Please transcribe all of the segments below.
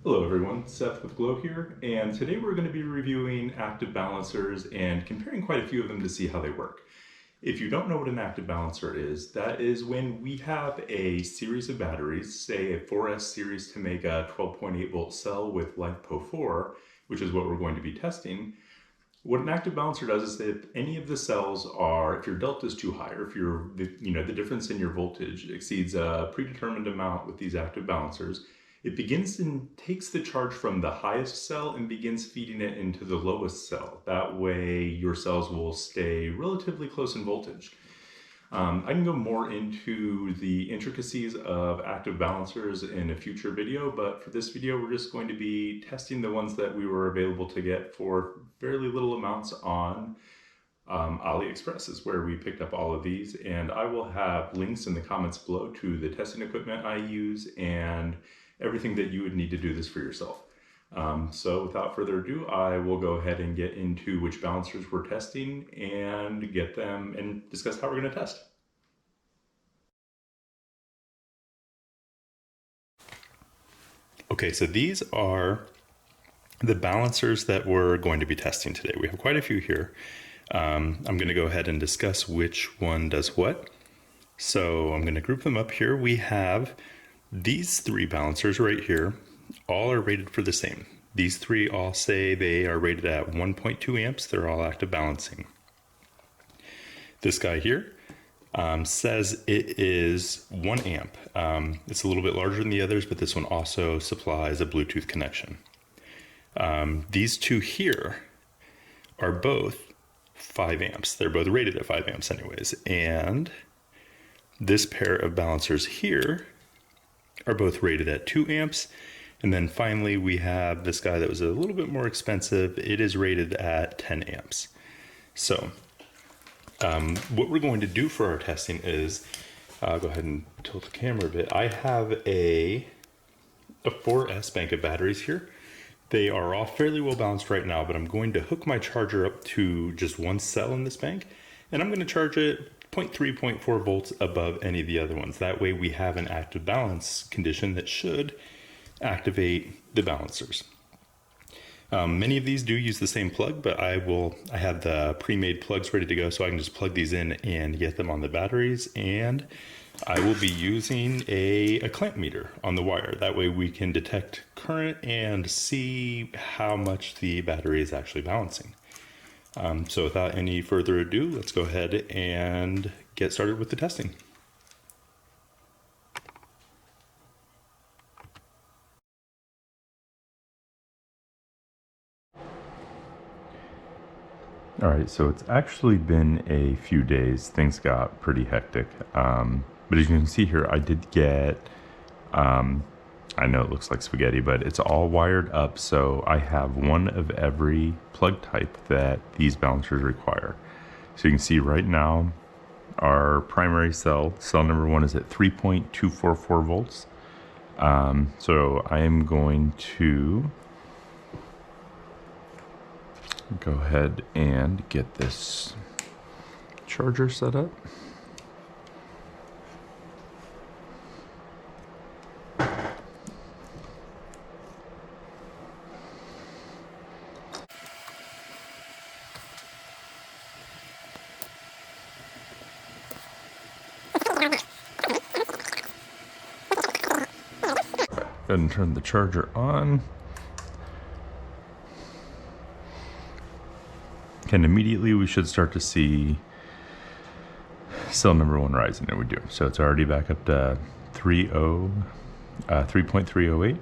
Hello everyone, Seth with Glowe here, and today we're going to be reviewing active balancers and comparing quite a few of them to see how they work. If you don't know what an active balancer is, that is when we have a series of batteries, say a 4S series to make a 12.8 volt cell with LifePo4, which is what we're going to be testing. What an active balancer does is that if any of the cells are, if your delta is too high, or if the difference in your voltage exceeds a predetermined amount with these active balancers, it begins and takes the charge from the highest cell and begins feeding it into the lowest cell. That way your cells will stay relatively close in voltage. I can go more into the intricacies of active balancers in a future video, but for this video we're just going to be testing the ones that we were available to get for fairly little amounts on AliExpress is where we picked up all of these, and I will have links in the comments below to the testing equipment I use and everything that you would need to do this for yourself. So without further ado, I will go ahead and get into which balancers we're testing and get them and discuss how we're going to test. Okay, so these are the balancers that we're going to be testing today. We have quite a few here. I'm going to go ahead and discuss which one does what. So I'm going to group them up here. We have these three balancers right here. All are rated for the same. These three all say they are rated at 1.2 amps. They're all active balancing. This guy here says it is 1 amp. It's a little bit larger than the others, but this one also supplies a Bluetooth connection. These two here are both 5 amps. They're both rated at 5 amps anyways. And this pair of balancers here are both rated at 2 amps. And then finally we have this guy that was a little bit more expensive. It is rated at 10 amps. So what we're going to do for our testing is, I'll go ahead and tilt the camera a bit. I have a 4S bank of batteries here. They are all fairly well balanced right now, but I'm going to hook my charger up to just one cell in this bank, and I'm going to charge it 0.3, 0.4 volts above any of the other ones. That way we have an active balance condition that should activate the balancers. Many of these do use the same plug, but I have the pre-made plugs ready to go, so I can just plug these in and get them on the batteries. And I will be using a clamp meter on the wire. That way we can detect current and see how much the battery is actually balancing. So without any further ado, let's go ahead and get started with the testing. All right, so it's actually been a few days. Things got pretty hectic. But as you can see here, I did get, I know it looks like spaghetti, but it's all wired up. So I have one of every plug type that these balancers require. So you can see right now, our primary cell number 1 is at 3.244 volts. So I am going to go ahead and get this charger set up. Go ahead and turn the charger on. And immediately we should start to see cell number 1 rising, and we do. So it's already back up to 3.308.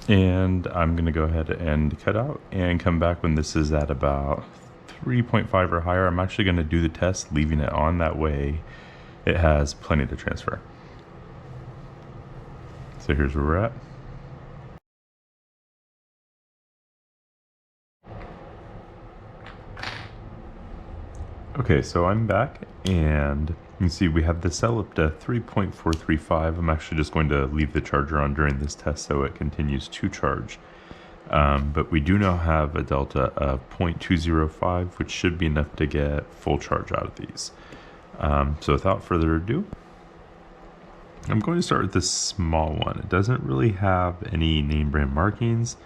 And I'm going to go ahead and cut out and come back when this is at about 3.5 or higher. I'm actually going to do the test leaving it on, that way it has plenty to transfer. So here's where we're at. Okay, so I'm back, and you can see we have the cell up to 3.435. I'm actually just going to leave the charger on during this test so it continues to charge. But we do now have a delta of 0.205, which should be enough to get full charge out of these. So without further ado, I'm going to start with this small one. It doesn't really have any name brand markings.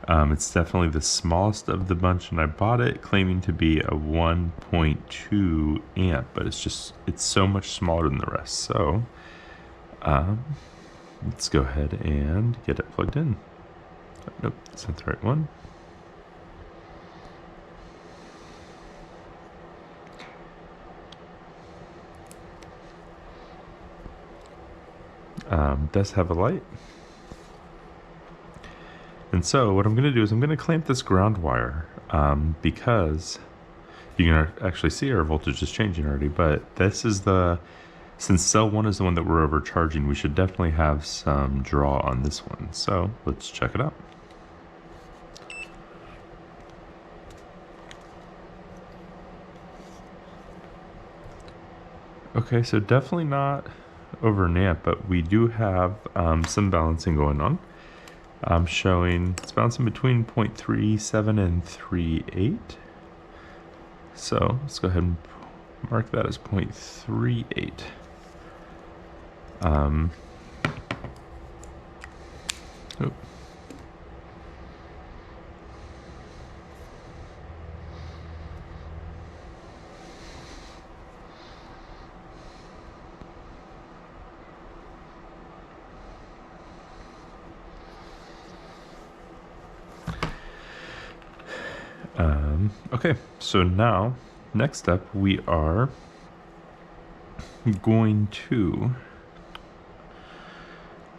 It's definitely the smallest of the bunch, and I bought it claiming to be a 1.2 amp, but it's so much smaller than the rest. So let's go ahead and get it plugged in. Nope, that's not the right one. Does have a light. And so what I'm going to do is I'm going to clamp this ground wire because you can actually see our voltage is changing already, but this is since cell 1 is the one that we're overcharging, we should definitely have some draw on this one. So let's check it out. Okay, so definitely not over an amp, but we do have some balancing going on. I'm showing it's bouncing between 0.37 and 3.8. So let's go ahead and mark that as 0.38. Oh. Okay, so now, next up, we are going to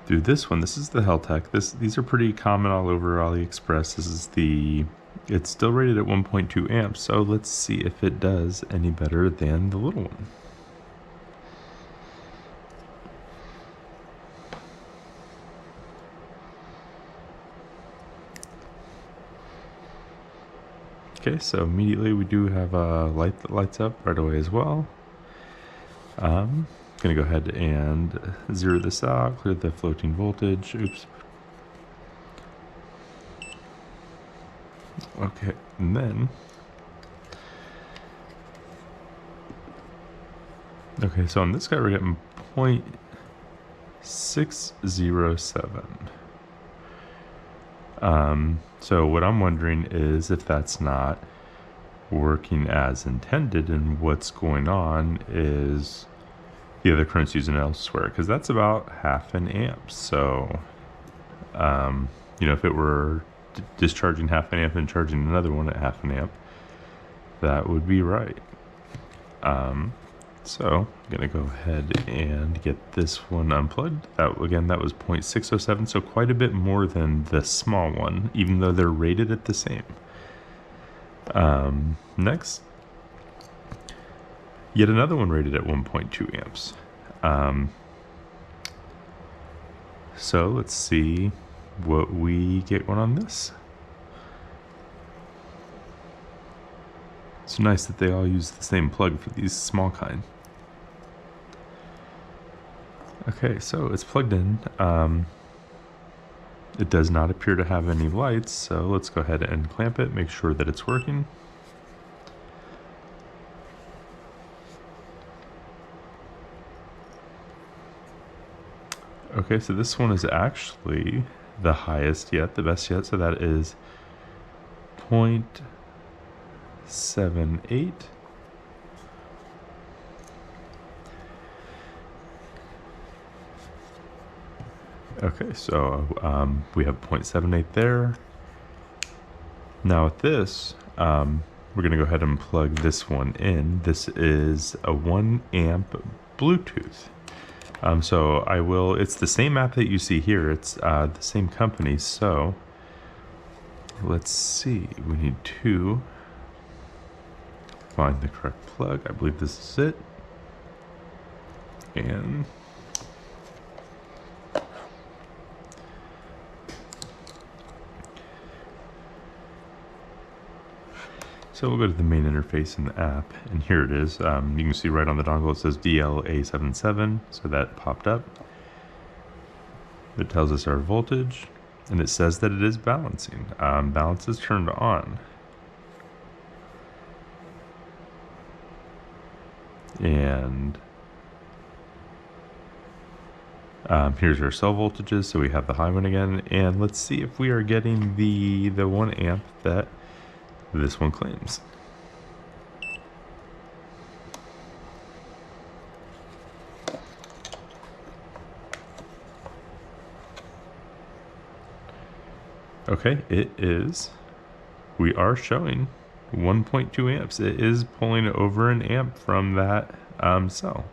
do this one. This is the Heltec. These are pretty common all over AliExpress. It's still rated at 1.2 amps, so let's see if it does any better than the little one. Okay, so immediately we do have a light that lights up right away as well. I'm going to go ahead and zero this out, clear the floating voltage. Oops. Okay, and then... Okay, so on this guy we're getting 0.607. So what I'm wondering is if that's not working as intended, and what's going on is the other current's using elsewhere, because that's about half an amp. So, if it were discharging half an amp and charging another one at half an amp, that would be right. So I'm going to go ahead and get this one unplugged. That was 0.607, so quite a bit more than the small one, even though they're rated at the same. Next, yet another one rated at 1.2 amps. So let's see what we get going on this. It's nice that they all use the same plug for these small kind. Okay, so it's plugged in. It does not appear to have any lights, so let's go ahead and clamp it, make sure that it's working. Okay, so this one is actually the highest yet, the best yet, so that is 0.78. Okay, so we have 0.78 there. Now with this, we're going to go ahead and plug this one in. This is a 1 amp Bluetooth. It's the same app that you see here. It's the same company. So let's see, we need to find the correct plug. I believe this is it. And so we'll go to the main interface in the app, and here it is. You can see right on the dongle it says DLA77, so that popped up. It tells us our voltage, and it says that it is balancing. Balance is turned on. And here's our cell voltages, so we have the high one again, and let's see if we are getting the 1 amp that this one claims. Okay, it is. We are showing 1.2 amps. It is pulling over an amp from that cell.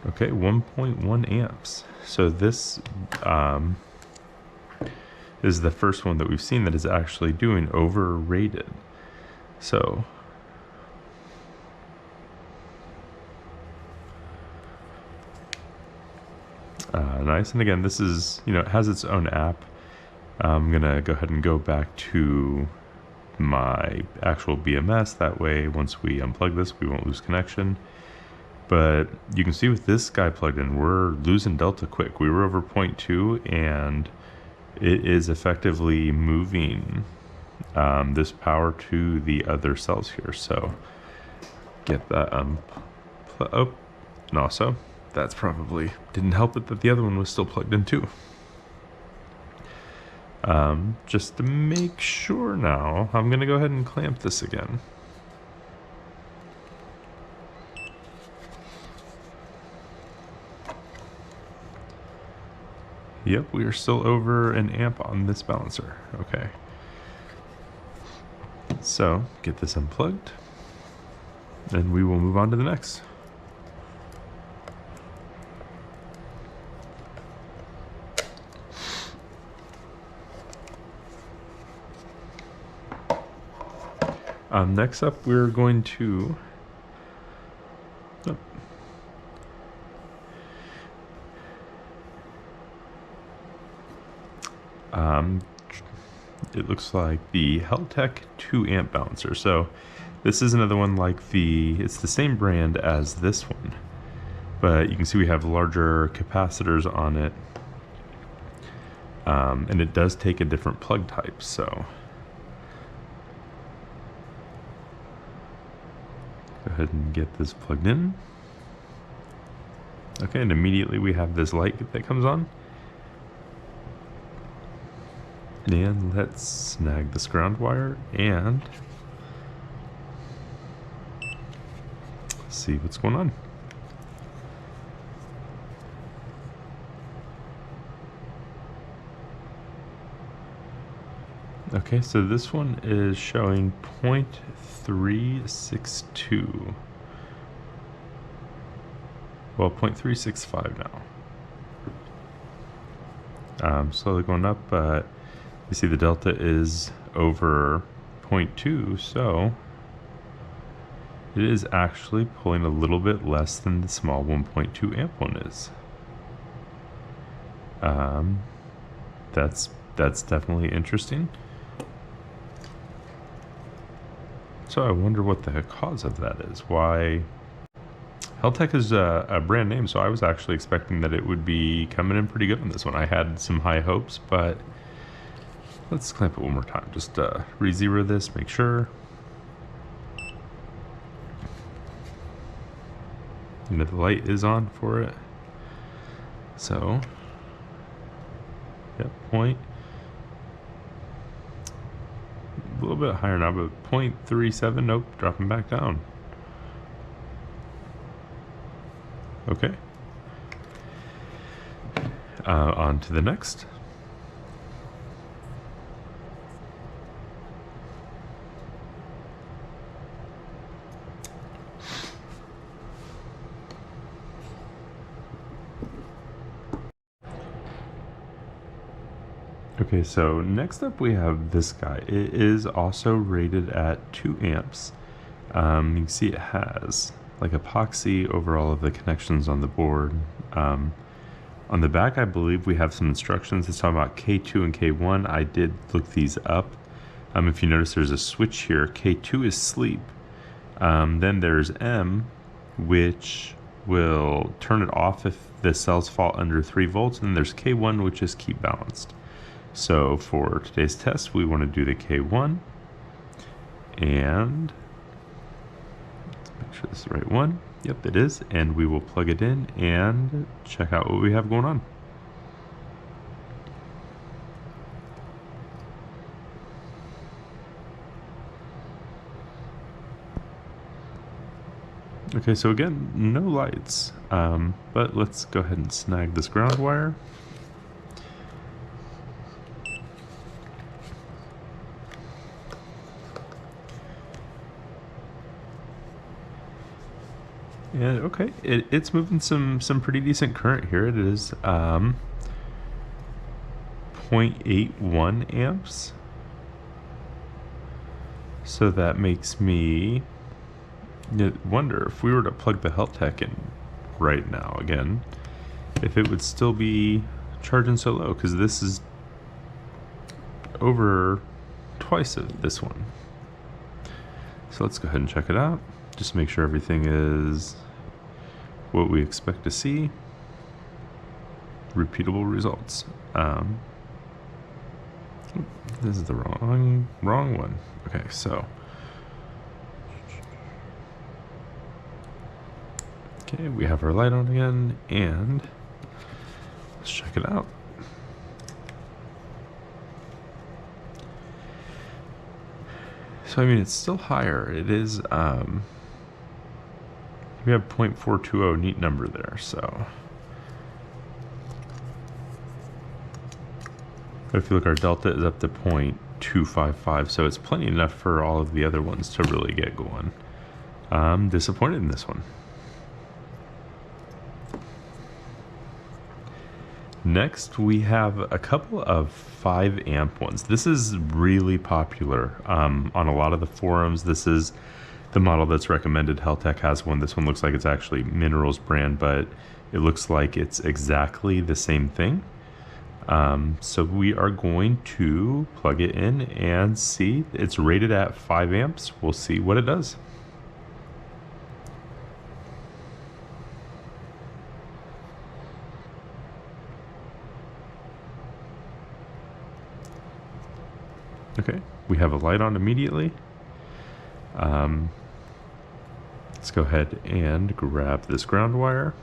Okay, 1.1 amps. So this is the first one that we've seen that is actually doing overrated. So nice. And again, this is, it has its own app. I'm gonna go ahead and go back to my actual BMS. That way, once we unplug this, we won't lose connection. But you can see with this guy plugged in, we're losing delta quick. We were over 0.2, and it is effectively moving this power to the other cells here. So get that oh, and also that's probably didn't help it that the other one was still plugged in too. Just to make sure now, I'm gonna go ahead and clamp this again. Yep, we are still over an amp on this balancer. Okay. So, get this unplugged, and we will move on to the next. Next up, we're going to... it looks like the Heltec 2 amp balancer. So this is another one like it's the same brand as this one, but you can see we have larger capacitors on it, and it does take a different plug type. So go ahead and get this plugged in. Okay, and immediately we have this light that comes on. And let's snag this ground wire and see what's going on. Okay, so this one is showing 0.362. Well, 0.365 now. Slowly going up, but you see the delta is over 0.2, so it is actually pulling a little bit less than the small 1.2 amp one is. That's definitely interesting. So I wonder what the cause of that is. Why? Heltec is a brand name, so I was actually expecting that it would be coming in pretty good on this one. I had some high hopes, but let's clamp it one more time. Just re-zero this, make sure. And the light is on for it. So, yep, point. A little bit higher now, but 0.37, nope, dropping back down. Okay. On to the next. Okay, so next up we have this guy. It is also rated at 2 amps. You can see it has like epoxy over all of the connections on the board. On the back, I believe we have some instructions. It's talking about K2 and K1. I did look these up. If you notice, there's a switch here. K2 is sleep. Then there's M, which will turn it off if the cells fall under 3 volts, and there's K1, which is keep balanced. So for today's test, we want to do the K1, and let's make sure this is the right one. Yep, it is, and we will plug it in and check out what we have going on. Okay, so again, no lights, but let's go ahead and snag this ground wire. And okay, it's moving some pretty decent current here. It is 0.81 amps. So that makes me wonder if we were to plug the health tech in right now again, if it would still be charging so low, because this is over twice of this one. So let's go ahead and check it out, just make sure everything is what we expect to see. Repeatable results. This is the wrong one. Okay, so okay, we have our light on again, and let's check it out. So I mean, it's still higher. It is we have 0.420 neat number there, so if you look, our delta is up to 0.255, so it's plenty enough for all of the other ones to really get going. I'm disappointed in this one. Next, we have a couple of 5 amp ones. This is really popular on a lot of the forums. This is the model that's recommended. Heltec has one. This one looks like it's actually Minerals brand, but it looks like it's exactly the same thing. So we are going to plug it in and see. It's rated at 5 amps. We'll see what it does. Okay, we have a light on immediately. Let's go ahead and grab this ground wire.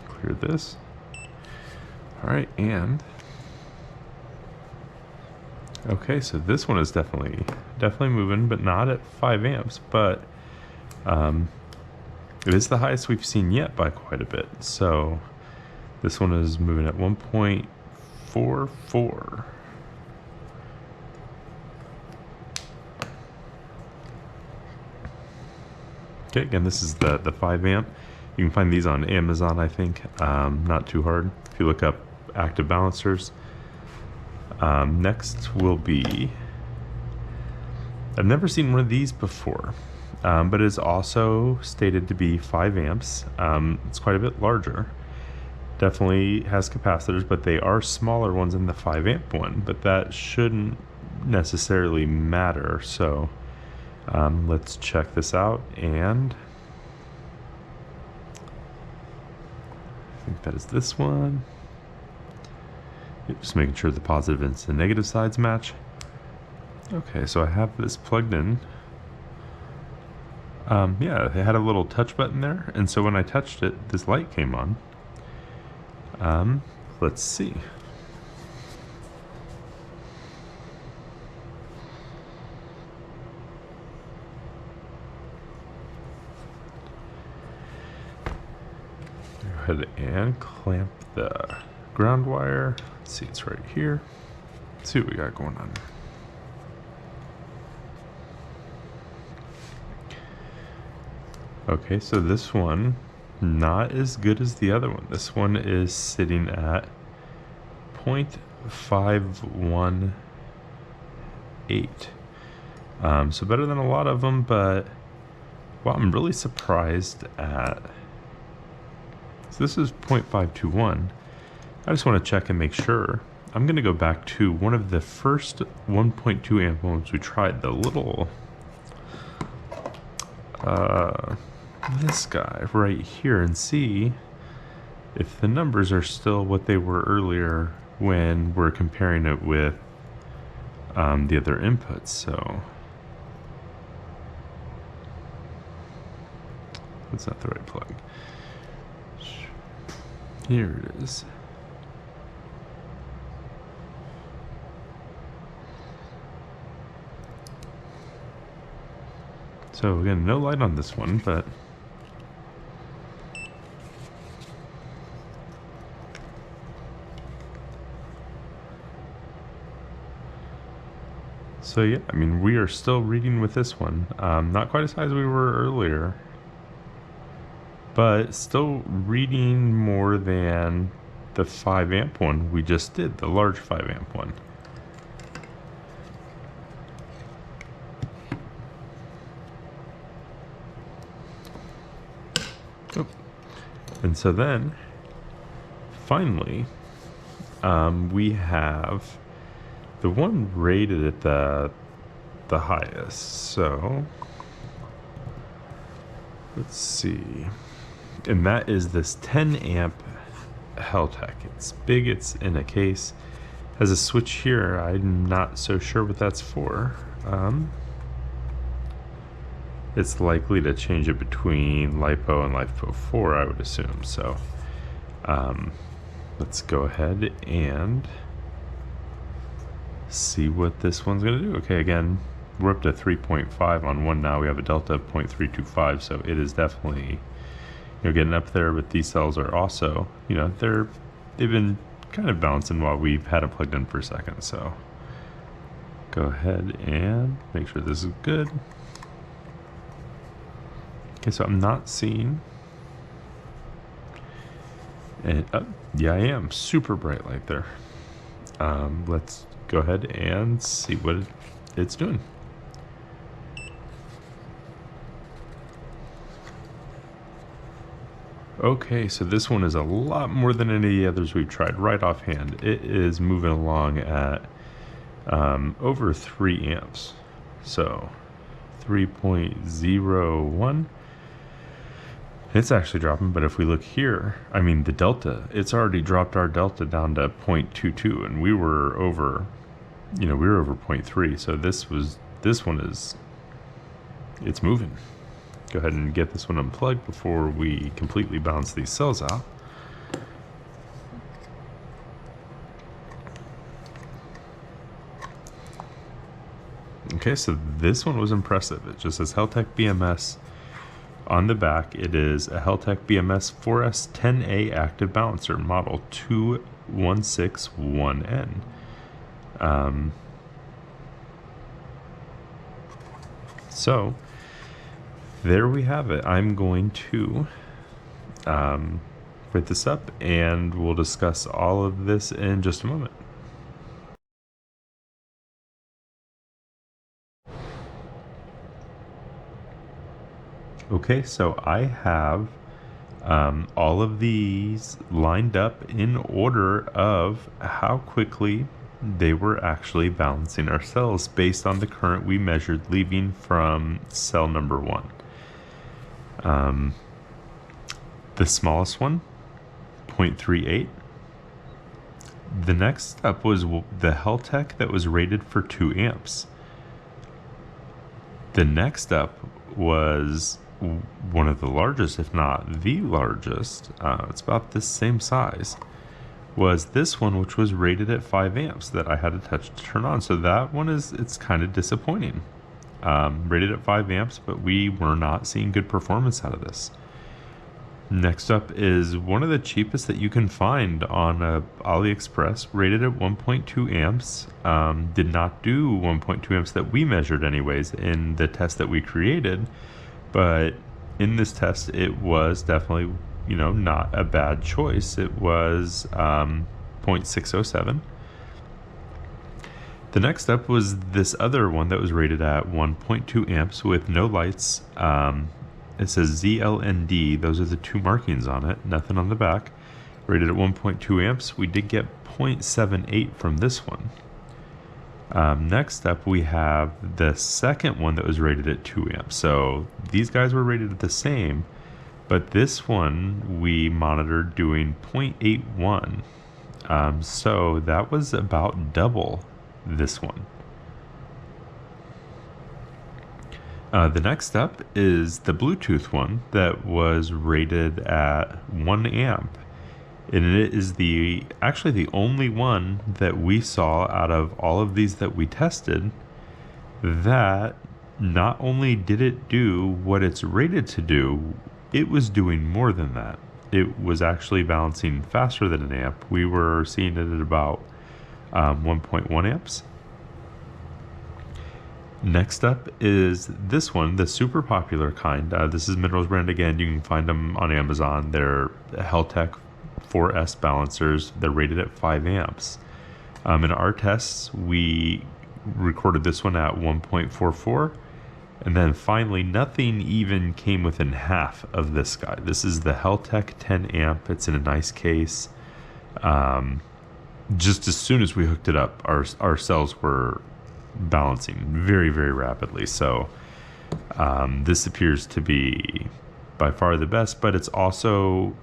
Clear this. All right, and okay, so this one is definitely moving, but not at 5 amps, but it is the highest we've seen yet by quite a bit. So this one is moving at 1.44. Okay, again, this is the 5 amp. You can find these on Amazon, I think. Not too hard if you look up active balancers. Next will be, I've never seen one of these before, but it is also stated to be 5 amps. It's quite a bit larger. Definitely has capacitors, but they are smaller ones than the 5 amp one, but that shouldn't necessarily matter. So let's check this out, and I think that is this one. Just making sure the positive and the negative sides match. Okay, so I have this plugged in. Yeah, they had a little touch button there, and so when I touched it, this light came on. Let's see. Go ahead and clamp the ground wire. Let's see, it's right here. Let's see what we got going on. Okay, so this one, not as good as the other one. This one is sitting at 0.518. So better than a lot of them, but well, I'm really surprised at, so this is 0.521. I just want to check and make sure. I'm going to go back to one of the first 1.2 amp ones we tried, the little this guy right here and see if the numbers are still what they were earlier when we're comparing it with the other inputs. So that's not the right plug. Here it is. So again, no light on this one, but so yeah, I mean, we are still reading with this one. Not quite as high as we were earlier, but still reading more than the 5 amp one we just did, the large 5 amp one. Oh. And so then, finally, we have the one rated at the highest. So let's see, and that is this 10 amp Heltec. It's big, it's in a case, has a switch here. I'm not so sure what that's for. It's likely to change it between LifePo and LifePo4, I would assume. So let's go ahead and see what this one's going to do. Okay, again, we're up to 3.5 on one now. We have a delta of 0.325, so it is definitely, getting up there. But these cells are also, they've been kind of bouncing while we've had it plugged in for a second. So go ahead and make sure this is good. Okay, so I'm not seeing, and yeah, I am. Super bright light there. Let's go ahead and see what it's doing. Okay, so this one is a lot more than any of the others we've tried right offhand. It is moving along at over 3 amps. So 3.01. It's actually dropping, but if we look here, I mean the delta, it's already dropped our delta down to 0.22, and we were over, we were over 0.3. So this one is, it's moving. Go ahead and get this one unplugged before we completely bounce these cells out. Okay, so this one was impressive. It just says Heltec BMS. On the back, it is a Heltec BMS 4S 10A active balancer, model 2161N. So there we have it. I'm going to put this up, and we'll discuss all of this in just a moment. Okay, so I have all of these lined up in order of how quickly they were actually balancing our cells based on the current we measured leaving from cell number 1. The smallest one, 0.38. The next up was the Heltec that was rated for 2 amps. The next up was one of the largest, if not the largest, it's about this same size, was this one, which was rated at 5 amps that I had to touch to turn on. So that one it's kind of disappointing. Rated at 5 amps, but we were not seeing good performance out of this. Next up is one of the cheapest that you can find on AliExpress, rated at 1.2 amps. Did not do 1.2 amps that we measured anyways in the test that we created, but in this test it was definitely, not a bad choice. It was 0.607. The next up was this other one that was rated at 1.2 amps with no lights. It says ZLND. Those are the 2 markings on it. Nothing on the back. Rated at 1.2 amps. We did get 0.78 from this one. Next up, we have the second one that was rated at 2 amps. So these guys were rated at the same, but this one we monitored doing 0.81. So that was about double this one. The next up is the Bluetooth one that was rated at 1 amp. And it is actually the only one that we saw out of all of these that we tested that not only did it do what it's rated to do, it was doing more than that. It was actually balancing faster than an amp. We were seeing it at about 1.1 amps. Next up is this one, the super popular kind. This is Minerals brand again. You can find them on Amazon. They're Heltec 4S balancers. They're rated at 5 amps. In our tests, we recorded this one at 1.44. And then finally, nothing even came within half of this guy. This is the Heltec 10 amp. It's in a nice case. Just as soon as we hooked it up, our cells were balancing very, very rapidly. So this appears to be by far the best, but it's also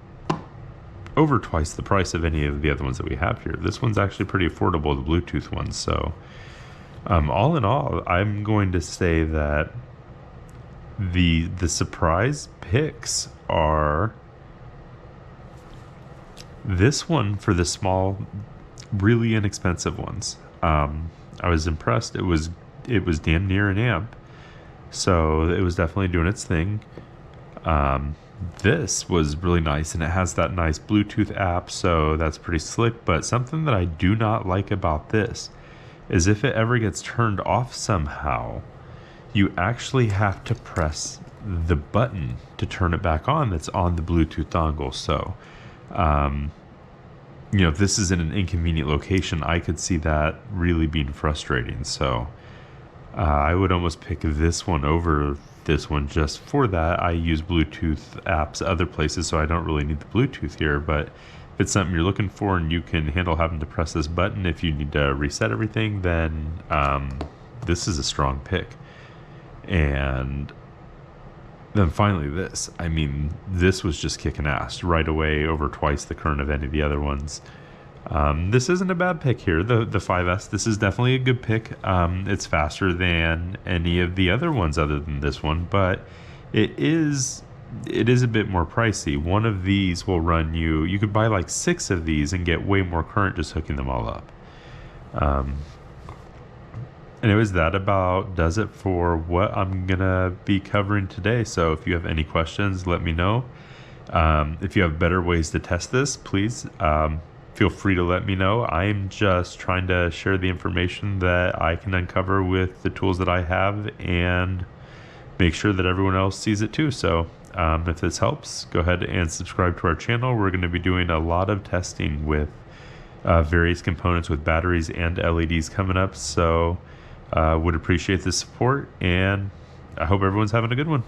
over twice the price of any of the other ones that we have here. This one's actually pretty affordable, the Bluetooth one. So all in all, I'm going to say that the surprise picks are this one for the small, really inexpensive ones. I was impressed. It was damn near an amp, so it was definitely doing its thing. This was really nice, and it has that nice Bluetooth app, so that's pretty slick. But something that I do not like about this is if it ever gets turned off somehow, you actually have to press the button to turn it back on that's on the Bluetooth dongle. So, if this is in an inconvenient location, I could see that really being frustrating. So I would almost pick this one over this one just for that. I use Bluetooth apps other places, so I don't really need the Bluetooth here. But if it's something you're looking for and you can handle having to press this button if you need to reset everything, then this is a strong pick. And then finally this. I mean, this was just kicking ass right away, over twice the current of any of the other ones. This isn't a bad pick here, the 5S. This is definitely a good pick. It's faster than any of the other ones other than this one, but it is a bit more pricey. One of these will run you could buy like 6 of these and get way more current just hooking them all up. Anyways, that about does it for what I'm gonna be covering today. So if you have any questions, let me know. If you have better ways to test this, please feel free to let me know. I'm just trying to share the information that I can uncover with the tools that I have and make sure that everyone else sees it too. So if this helps, go ahead and subscribe to our channel. We're going to be doing a lot of testing with various components with batteries and LEDs coming up. So would appreciate the support, and I hope everyone's having a good one.